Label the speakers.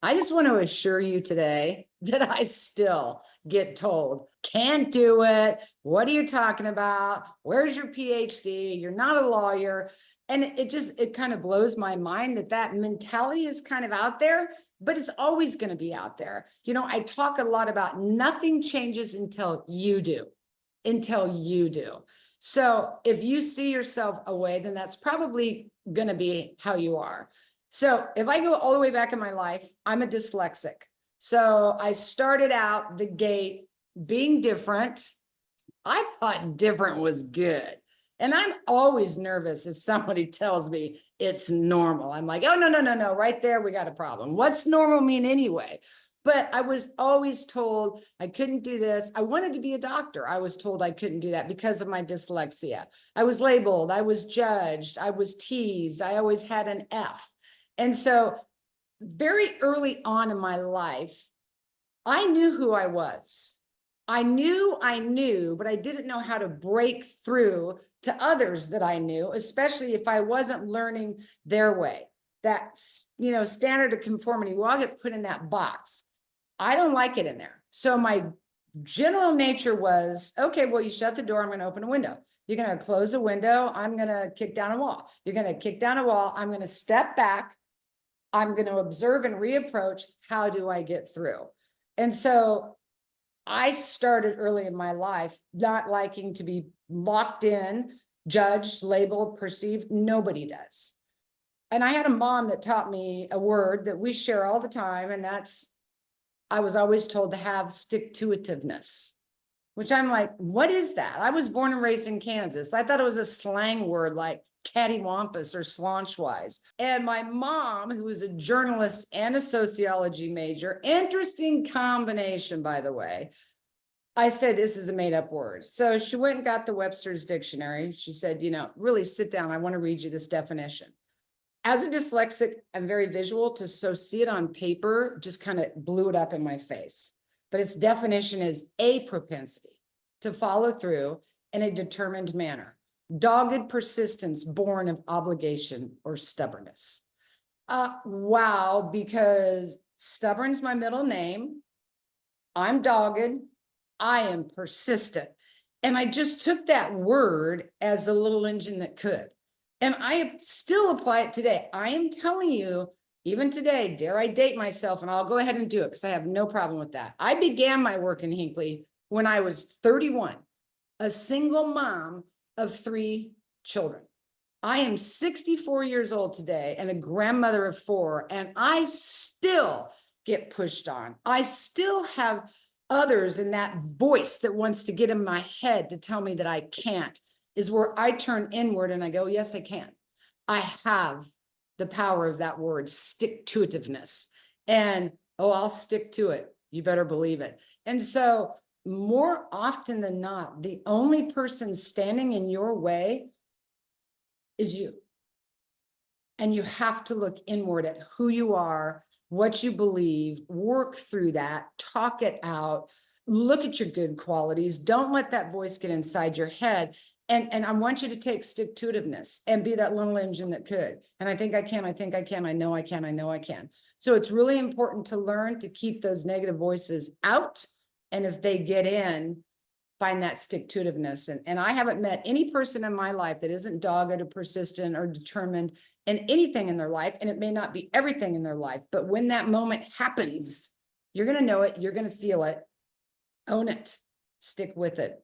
Speaker 1: I just want to assure you today that I still get told, can't do it. What are you talking about? Where's your PhD? You're not a lawyer. And it kind of blows my mind that mentality is kind of out there, but it's always going to be out there. You know, I talk a lot about nothing changes until you do, until you do. So if you see yourself away, then that's probably going to be how you are. So if I go all the way back in my life, I'm a dyslexic. So I started out the gate being different. I thought different was good. And I'm always nervous if somebody tells me it's normal. I'm like, oh, no. Right there, we got a problem. What's normal mean anyway? But I was always told I couldn't do this. I wanted to be a doctor. I was told I couldn't do that because of my dyslexia. I was labeled, I was judged, I was teased. I always had an F. And so very early on in my life, I knew who I was. I knew, but I didn't know how to break through to others that I knew, especially if I wasn't learning their way. That's, standard of conformity. We all get put in that box. I don't like it in there. So my general nature was, okay, well, you shut the door, I'm going to open a window. You're going to close a window, I'm going to kick down a wall. You're going to kick down a wall, I'm going to step back, I'm going to observe and reapproach. How do I get through? And so I started early in my life not liking to be locked in, judged, labeled, perceived. Nobody does. And I had a mom that taught me a word that we share all the time, and that's, I was always told to have stick-to-itiveness, which I'm like, what is that? I was born and raised in Kansas. I thought it was a slang word like cattywampus or slaunchwise. And my mom, who was a journalist and a sociology major, interesting combination, by the way. I said, this is a made up word. So she went and got the Webster's dictionary. She said, really sit down. I want to read you this definition. As a dyslexic, I'm very visual, so see it on paper just kind of blew it up in my face. But its definition is a propensity to follow through in a determined manner. Dogged persistence born of obligation or stubbornness. Wow, because stubborn's my middle name. I'm dogged. I am persistent. And I just took that word as the little engine that could. And I still apply it today. I am telling you, even today, dare I date myself, and I'll go ahead and do it because I have no problem with that. I began my work in Hinckley when I was 31, a single mom of 3 children. I am 64 years old today and a grandmother of 4, and I still get pushed on. I still have others in that voice that wants to get in my head to tell me that I can't, is where I turn inward and I go, yes, I can. I have the power of that word, stick-to-itiveness. And, I'll stick to it. You better believe it. And so more often than not, the only person standing in your way is you. And you have to look inward at who you are, what you believe, work through that, talk it out, look at your good qualities. Don't let that voice get inside your head. And I want you to take stick-to-itiveness and be that little engine that could. And I think I can, I think I can, I know I can, I know I can. So it's really important to learn to keep those negative voices out. And if they get in, find that stick-to-itiveness. And I haven't met any person in my life that isn't dogged or persistent or determined in anything in their life. And it may not be everything in their life, but when that moment happens, you're going to know it, you're going to feel it, own it, stick with it.